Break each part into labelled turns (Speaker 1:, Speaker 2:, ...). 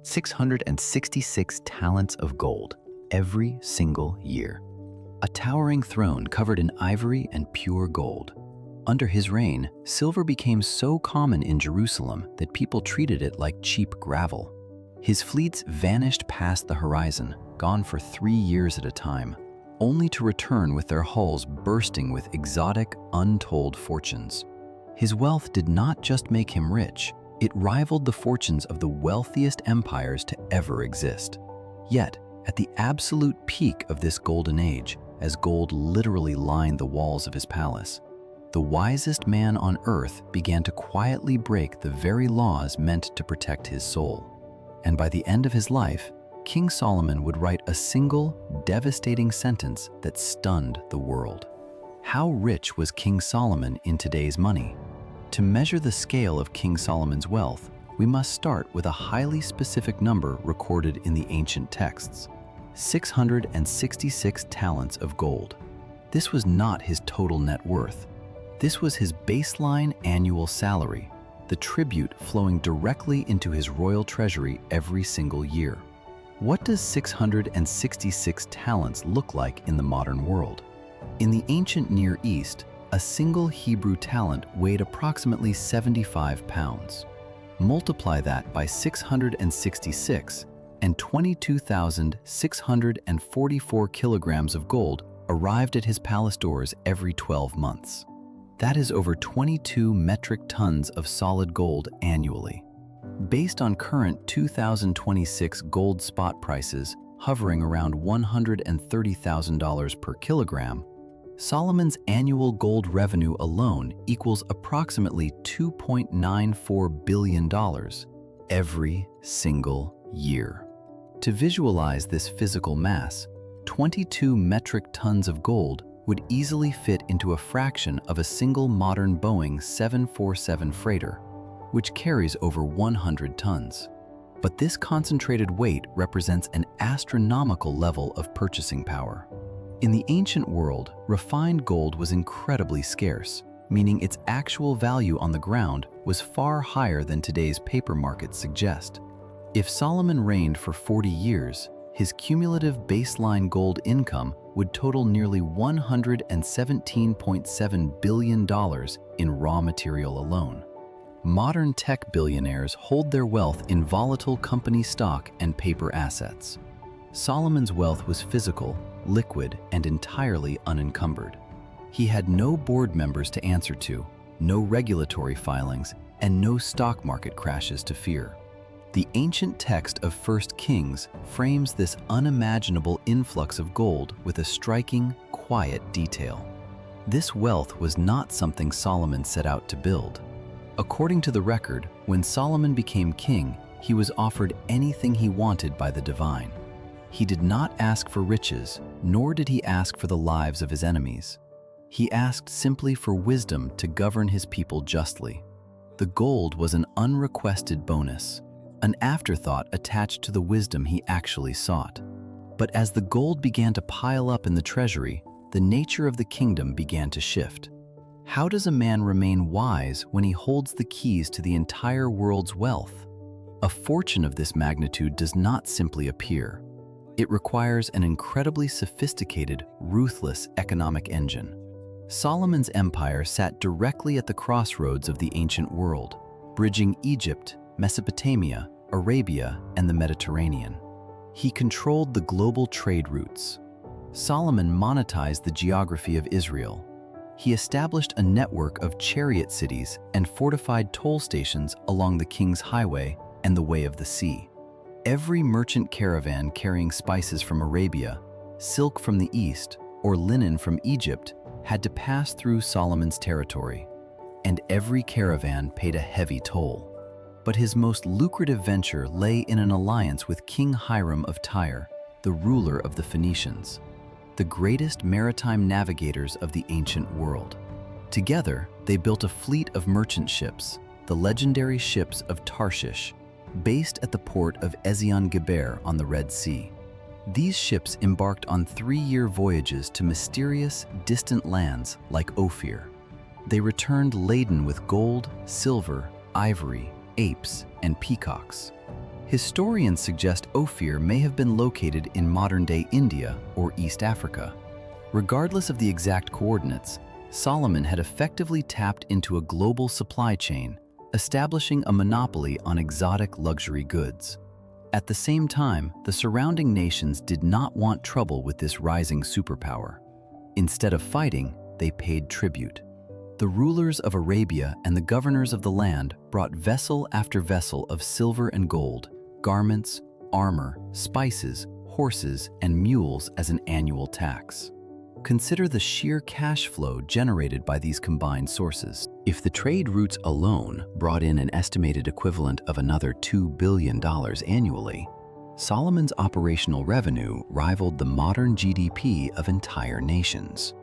Speaker 1: 666 talents of gold every single year. A towering throne covered in ivory and pure gold. Under his reign, silver became so common in Jerusalem that people treated it like cheap gravel. His fleets vanished past the horizon, gone for 3 years at a time, only to return with their hulls bursting with exotic, untold fortunes. His wealth did not just make him rich, it rivaled the fortunes of the wealthiest empires to ever exist. Yet, at the absolute peak of this golden age, as gold literally lined the walls of his palace, the wisest man on earth began to quietly break the very laws meant to protect his soul. And by the end of his life, King Solomon would write a single, devastating sentence that stunned the world. How rich was King Solomon in today's money? To measure the scale of King Solomon's wealth, we must start with a highly specific number recorded in the ancient texts: 666 talents of gold. This was not his total net worth. This was his baseline annual salary, the tribute flowing directly into his royal treasury every single year. What does 666 talents look like in the modern world? In the ancient Near East, a single Hebrew talent weighed approximately 75 pounds. Multiply that by 666, and 22,644 kilograms of gold arrived at his palace doors every 12 months. That is over 22 metric tons of solid gold annually. Based on current 2026 gold spot prices hovering around $130,000 per kilogram, Solomon's annual gold revenue alone equals approximately $2.94 billion every single year. To visualize this physical mass, 22 metric tons of gold would easily fit into a fraction of a single modern Boeing 747 freighter, which carries over 100 tons. But this concentrated weight represents an astronomical level of purchasing power. In the ancient world, refined gold was incredibly scarce, meaning its actual value on the ground was far higher than today's paper markets suggest. If Solomon reigned for 40 years, his cumulative baseline gold income would total nearly $117.7 billion in raw material alone. Modern tech billionaires hold their wealth in volatile company stock and paper assets. Solomon's wealth was physical, liquid, and entirely unencumbered. He had no board members to answer to, no regulatory filings, and no stock market crashes to fear. The ancient text of 1 Kings frames this unimaginable influx of gold with a striking, quiet detail. This wealth was not something Solomon set out to build. According to the record, when Solomon became king, he was offered anything he wanted by the divine. He did not ask for riches, nor did he ask for the lives of his enemies. He asked simply for wisdom to govern his people justly. The gold was an unrequested bonus, an afterthought attached to the wisdom he actually sought. But as the gold began to pile up in the treasury, the nature of the kingdom began to shift. How does a man remain wise when he holds the keys to the entire world's wealth? A fortune of this magnitude does not simply appear. It requires an incredibly sophisticated, ruthless economic engine. Solomon's empire sat directly at the crossroads of the ancient world, bridging Egypt, Mesopotamia, Arabia, and the Mediterranean. He controlled the global trade routes. Solomon monetized the geography of Israel. He established a network of chariot cities and fortified toll stations along the King's Highway and the Way of the Sea. Every merchant caravan carrying spices from Arabia, silk from the East, or linen from Egypt had to pass through Solomon's territory, and every caravan paid a heavy toll. But his most lucrative venture lay in an alliance with King Hiram of Tyre, the ruler of the Phoenicians, the greatest maritime navigators of the ancient world. Together, they built a fleet of merchant ships, the legendary ships of Tarshish, based at the port of Ezion-Geber on the Red Sea. These ships embarked on 3-year voyages to mysterious, distant lands like Ophir. They returned laden with gold, silver, ivory, apes, and peacocks. Historians suggest Ophir may have been located in modern-day India or East Africa. Regardless of the exact coordinates, Solomon had effectively tapped into a global supply chain, establishing a monopoly on exotic luxury goods. At the same time, the surrounding nations did not want trouble with this rising superpower. Instead of fighting, they paid tribute. The rulers of Arabia and the governors of the land brought vessel after vessel of silver and gold, garments, armor, spices, horses, and mules as an annual tax. Consider the sheer cash flow generated by these combined sources. If the trade routes alone brought in an estimated equivalent of another $2 billion annually, Solomon's operational revenue rivaled the modern GDP of entire nations.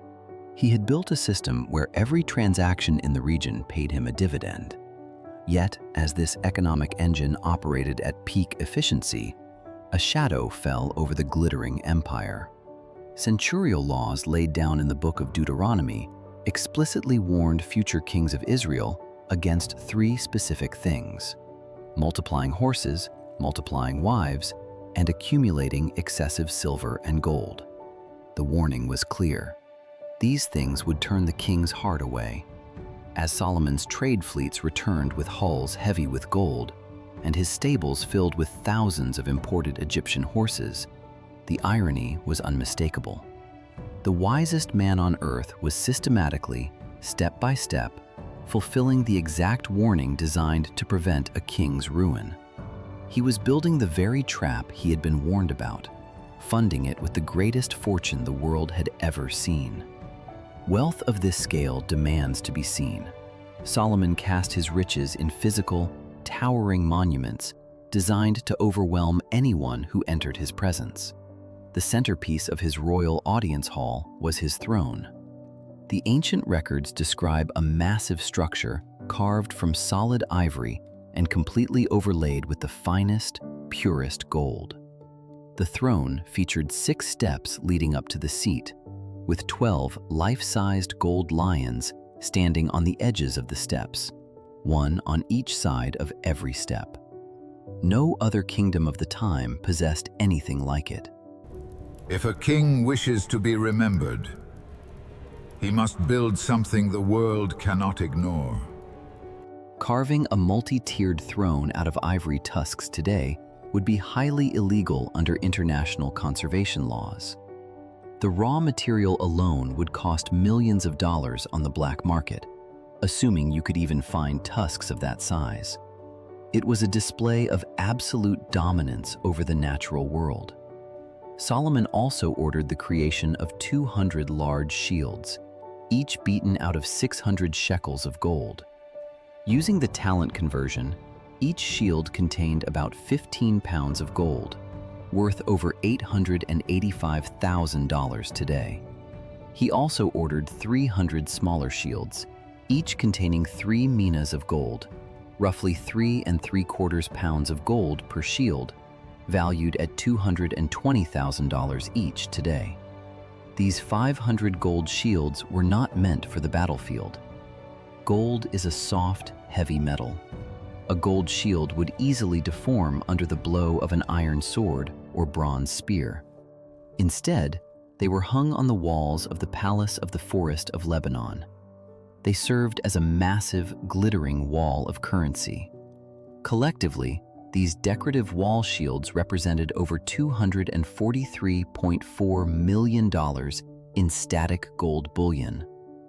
Speaker 1: He had built a system where every transaction in the region paid him a dividend. Yet, as this economic engine operated at peak efficiency, a shadow fell over the glittering empire. Centurial laws laid down in the book of Deuteronomy explicitly warned future kings of Israel against three specific things: multiplying horses, multiplying wives, and accumulating excessive silver and gold. The warning was clear. These things would turn the king's heart away. As Solomon's trade fleets returned with hulls heavy with gold, and his stables filled with thousands of imported Egyptian horses, the irony was unmistakable. The wisest man on earth was systematically, step by step, fulfilling the exact warning designed to prevent a king's ruin. He was building the very trap he had been warned about, funding it with the greatest fortune the world had ever seen. Wealth of this scale demands to be seen. Solomon cast his riches in physical, towering monuments designed to overwhelm anyone who entered his presence. The centerpiece of his royal audience hall was his throne. The ancient records describe a massive structure carved from solid ivory and completely overlaid with the finest, purest gold. The throne featured 6 steps leading up to the seat, with 12 life-sized gold lions standing on the edges of the steps, one on each side of every step. No other kingdom of the time possessed anything like it.
Speaker 2: If a king wishes to be remembered, he must build something the world cannot ignore.
Speaker 1: Carving a multi-tiered throne out of ivory tusks today would be highly illegal under international conservation laws. The raw material alone would cost millions of dollars on the black market, assuming you could even find tusks of that size. It was a display of absolute dominance over the natural world. Solomon also ordered the creation of 200 large shields, each beaten out of 600 shekels of gold. Using the talent conversion, each shield contained about 15 pounds of gold, worth over $885,000 today. He also ordered 300 smaller shields, each containing 3 minas of gold, roughly 3 3/4 pounds of gold per shield, valued at $220,000 each today. These 500 gold shields were not meant for the battlefield. Gold is a soft, heavy metal. A gold shield would easily deform under the blow of an iron sword or bronze spear. Instead, they were hung on the walls of the Palace of the Forest of Lebanon. They served as a massive, glittering wall of currency. Collectively, these decorative wall shields represented over $243.4 million in static gold bullion,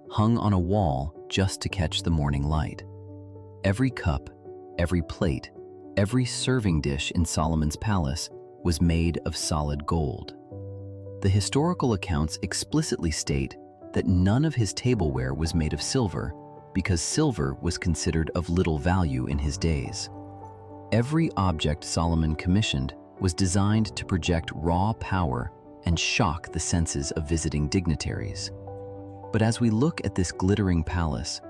Speaker 1: hung on a wall just to catch the morning light. Every cup, every plate, every serving dish in Solomon's palace was made of solid gold. The historical accounts explicitly state that none of his tableware was made of silver because silver was considered of little value in his days. Every object Solomon commissioned was designed to project raw power and shock the senses of visiting dignitaries. But as we look at this glittering palace,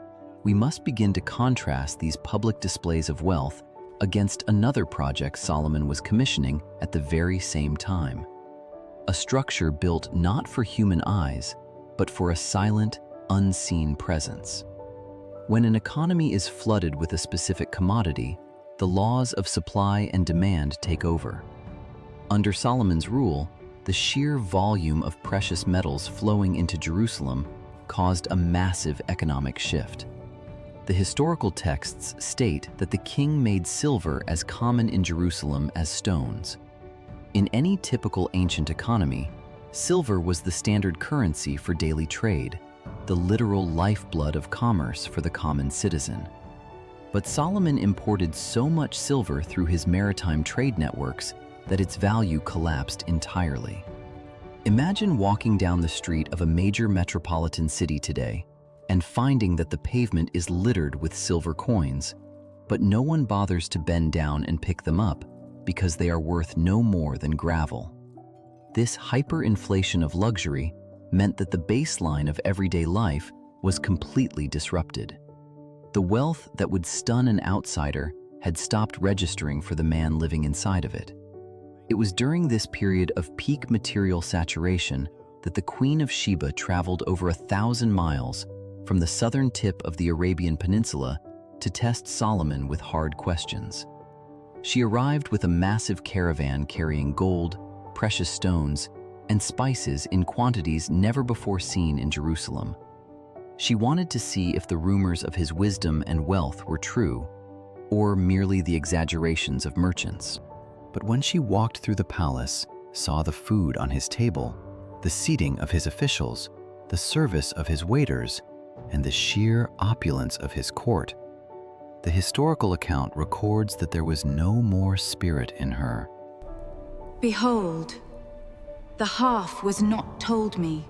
Speaker 1: we must begin to contrast these public displays of wealth against another project Solomon was commissioning at the very same time. A structure built not for human eyes, but for a silent, unseen presence. When an economy is flooded with a specific commodity, the laws of supply and demand take over. Under Solomon's rule, the sheer volume of precious metals flowing into Jerusalem caused a massive economic shift. The historical texts state that the king made silver as common in Jerusalem as stones. In any typical ancient economy, silver was the standard currency for daily trade, the literal lifeblood of commerce for the common citizen. But Solomon imported so much silver through his maritime trade networks that its value collapsed entirely. Imagine walking down the street of a major metropolitan city today and finding that the pavement is littered with silver coins, but no one bothers to bend down and pick them up because they are worth no more than gravel. This hyperinflation of luxury meant that the baseline of everyday life was completely disrupted. The wealth that would stun an outsider had stopped registering for the man living inside of it. It was during this period of peak material saturation that the Queen of Sheba traveled over 1,000 miles from the southern tip of the Arabian Peninsula to test Solomon with hard questions. She arrived with a massive caravan carrying gold, precious stones, and spices in quantities never before seen in Jerusalem. She wanted to see if the rumors of his wisdom and wealth were true, or merely the exaggerations of merchants. But when she walked through the palace, saw the food on his table, the seating of his officials, the service of his waiters, and the sheer opulence of his court, the historical account records that there was no more spirit in her.
Speaker 3: Behold, the half was not told me.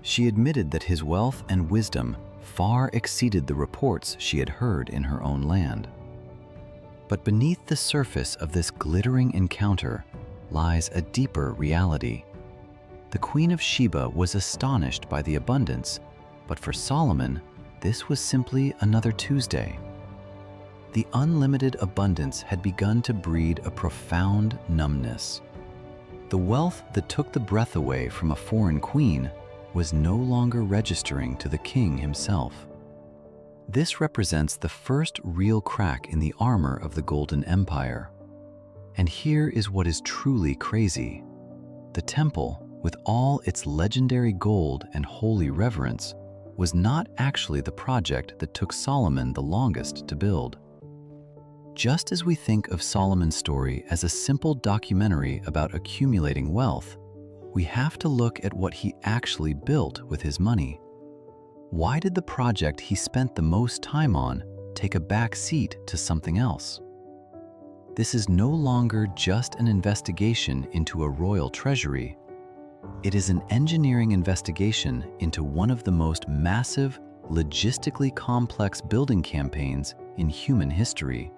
Speaker 1: She admitted that his wealth and wisdom far exceeded the reports she had heard in her own land. But beneath the surface of this glittering encounter lies a deeper reality. The Queen of Sheba was astonished by the abundance, but for Solomon, this was simply another Tuesday. The unlimited abundance had begun to breed a profound numbness. The wealth that took the breath away from a foreign queen was no longer registering to the king himself. This represents the first real crack in the armor of the Golden Empire. And here is what is truly crazy. The temple, with all its legendary gold and holy reverence, was not actually the project that took Solomon the longest to build. Just as we think of Solomon's story as a simple documentary about accumulating wealth, we have to look at what he actually built with his money. Why did the project he spent the most time on take a back seat to something else? This is no longer just an investigation into a royal treasury. It is an engineering investigation into one of the most massive, logistically complex building campaigns in human history.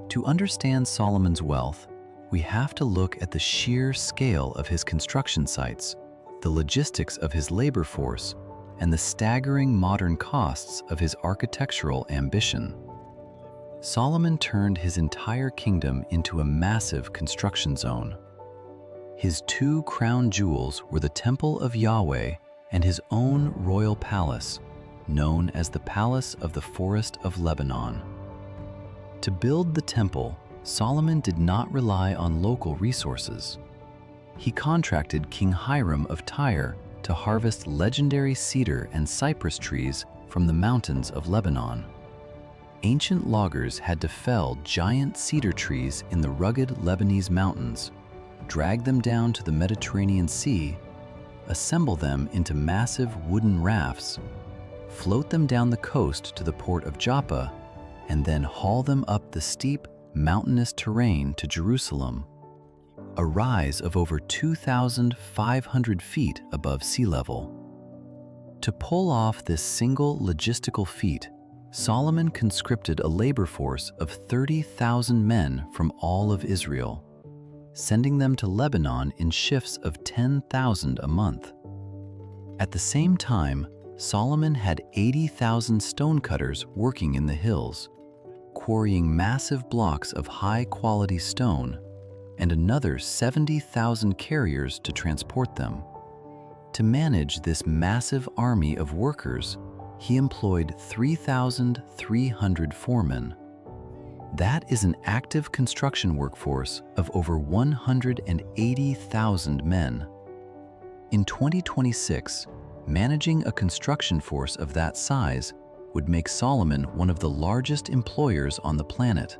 Speaker 1: To understand Solomon's wealth, we have to look at the sheer scale of his construction sites, the logistics of his labor force, and the staggering modern costs of his architectural ambition. Solomon turned his entire kingdom into a massive construction zone. His two crown jewels were the Temple of Yahweh and his own royal palace, known as the Palace of the Forest of Lebanon. To build the temple, Solomon did not rely on local resources. He contracted King Hiram of Tyre to harvest legendary cedar and cypress trees from the mountains of Lebanon. Ancient loggers had to fell giant cedar trees in the rugged Lebanese mountains, drag them down to the Mediterranean Sea, assemble them into massive wooden rafts, float them down the coast to the port of Joppa, and then haul them up the steep, mountainous terrain to Jerusalem, a rise of over 2,500 feet above sea level. To pull off this single logistical feat, Solomon conscripted a labor force of 30,000 men from all of Israel, sending them to Lebanon in shifts of 10,000 a month. At the same time, Solomon had 80,000 stonecutters working in the hills, quarrying massive blocks of high-quality stone, and another 70,000 carriers to transport them. To manage this massive army of workers, he employed 3,300 foremen. That is an active construction workforce of over 180,000 men. In 2026, managing a construction force of that size would make Solomon one of the largest employers on the planet,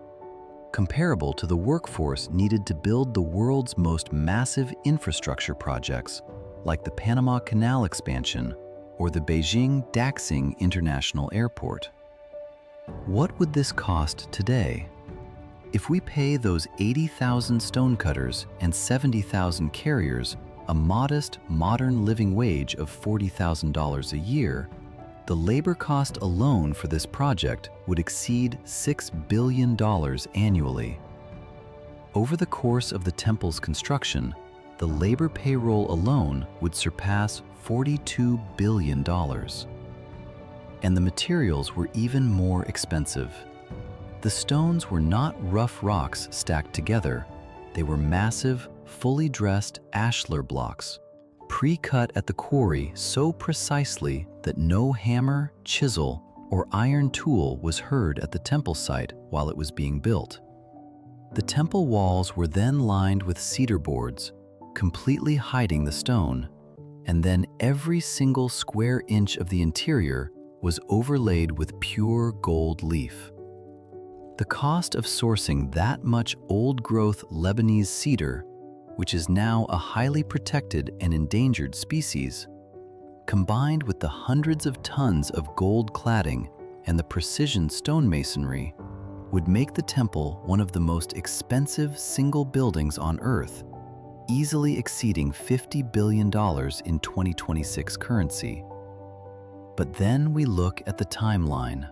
Speaker 1: comparable to the workforce needed to build the world's most massive infrastructure projects, like the Panama Canal expansion or the Beijing-Daxing International Airport. What would this cost today? If we pay those 80,000 stonecutters and 70,000 carriers a modest, modern living wage of $40,000 a year, the labor cost alone for this project would exceed $6 billion annually. Over the course of the temple's construction, the labor payroll alone would surpass $42 billion. And the materials were even more expensive. The stones were not rough rocks stacked together. They were massive, fully dressed ashlar blocks, pre-cut at the quarry so precisely that no hammer, chisel, or iron tool was heard at the temple site while it was being built. The temple walls were then lined with cedar boards, completely hiding the stone, and then every single square inch of the interior was overlaid with pure gold leaf. The cost of sourcing that much old-growth Lebanese cedar, which is now a highly protected and endangered species, combined with the hundreds of tons of gold cladding and the precision stonemasonry, would make the temple one of the most expensive single buildings on Earth, easily exceeding $50 billion in 2026 currency. But then we look at the timeline.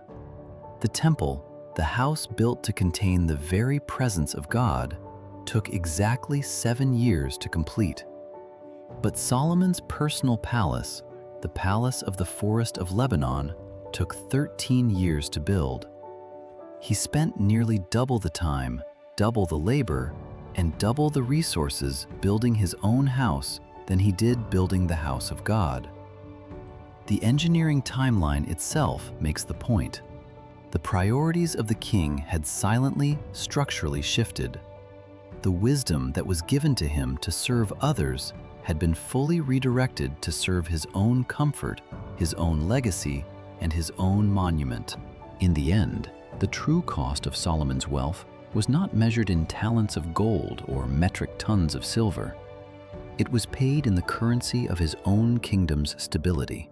Speaker 1: The temple, the house built to contain the very presence of God, took exactly 7 years to complete. But Solomon's personal palace, the Palace of the Forest of Lebanon, took 13 years to build. He spent nearly double the time, double the labor, and double the resources building his own house than he did building the house of God. The engineering timeline itself makes the point. The priorities of the king had silently, structurally shifted. The wisdom that was given to him to serve others had been fully redirected to serve his own comfort, his own legacy, and his own monument. In the end, the true cost of Solomon's wealth was not measured in talents of gold or metric tons of silver. It was paid in the currency of his own kingdom's stability.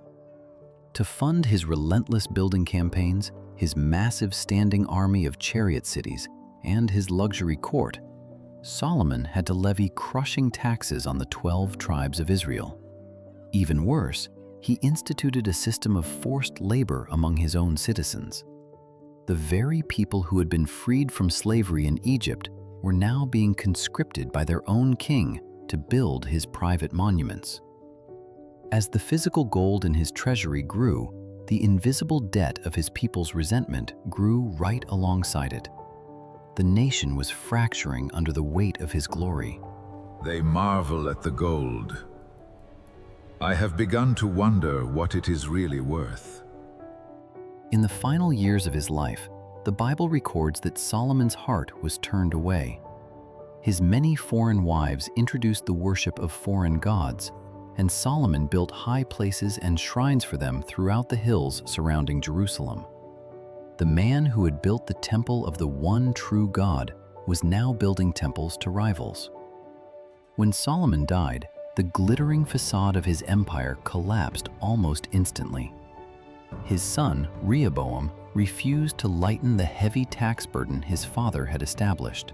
Speaker 1: To fund his relentless building campaigns, his massive standing army of chariot cities, and his luxury court, Solomon had to levy crushing taxes on the 12 tribes of Israel. Even worse, he instituted a system of forced labor among his own citizens. The very people who had been freed from slavery in Egypt were now being conscripted by their own king to build his private monuments. As the physical gold in his treasury grew, the invisible debt of his people's resentment grew right alongside it. The nation was fracturing under the weight of his glory.
Speaker 2: They marvel at the gold. I have begun to wonder what it is really worth.
Speaker 1: In the final years of his life, the Bible records that Solomon's heart was turned away. His many foreign wives introduced the worship of foreign gods, and Solomon built high places and shrines for them throughout the hills surrounding Jerusalem. The man who had built the temple of the one true God was now building temples to rivals. When Solomon died, the glittering facade of his empire collapsed almost instantly. His son, Rehoboam, refused to lighten the heavy tax burden his father had established.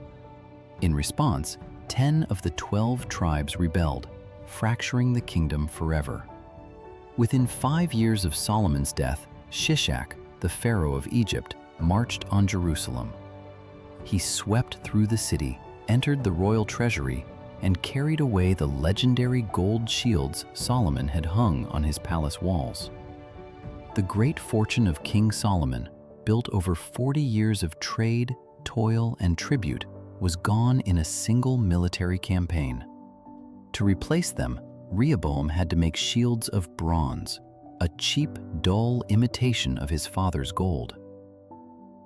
Speaker 1: In response, 10 of the 12 tribes rebelled, fracturing the kingdom forever. Within 5 years of Solomon's death, Shishak, the pharaoh of Egypt, marched on Jerusalem. He swept through the city, entered the royal treasury, and carried away the legendary gold shields Solomon had hung on his palace walls. The great fortune of King Solomon, built over 40 years of trade, toil, and tribute, was gone in a single military campaign. To replace them, Rehoboam had to make shields of bronze. a cheap, dull imitation of his father's gold.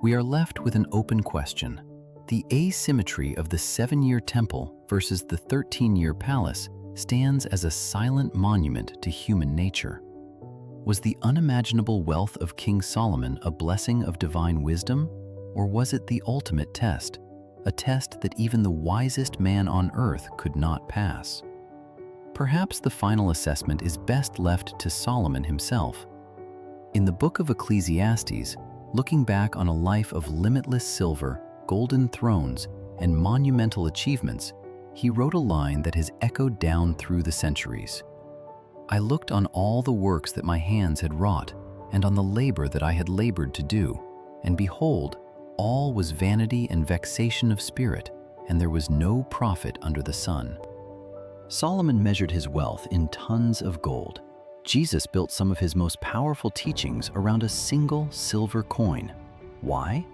Speaker 1: We are left with an open question. The asymmetry of the 7-year temple versus the 13-year palace stands as a silent monument to human nature. Was the unimaginable wealth of King Solomon a blessing of divine wisdom, or was it the ultimate test, a test that even the wisest man on earth could not pass? Perhaps the final assessment is best left to Solomon himself. In the book of Ecclesiastes, looking back on a life of limitless silver, golden thrones, and monumental achievements, he wrote a line that has echoed down through the centuries. I looked on all the works that my hands had wrought, and on the labor that I had labored to do, and behold, all was vanity and vexation of spirit, and there was no profit under the sun. Solomon measured his wealth in tons of gold. Jesus built some of his most powerful teachings around a single silver coin. Why?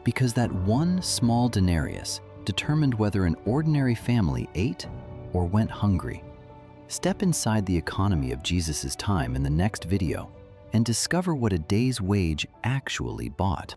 Speaker 1: Because that one small denarius determined whether an ordinary family ate or went hungry. Step inside the economy of Jesus' time in the next video and discover what a day's wage actually bought.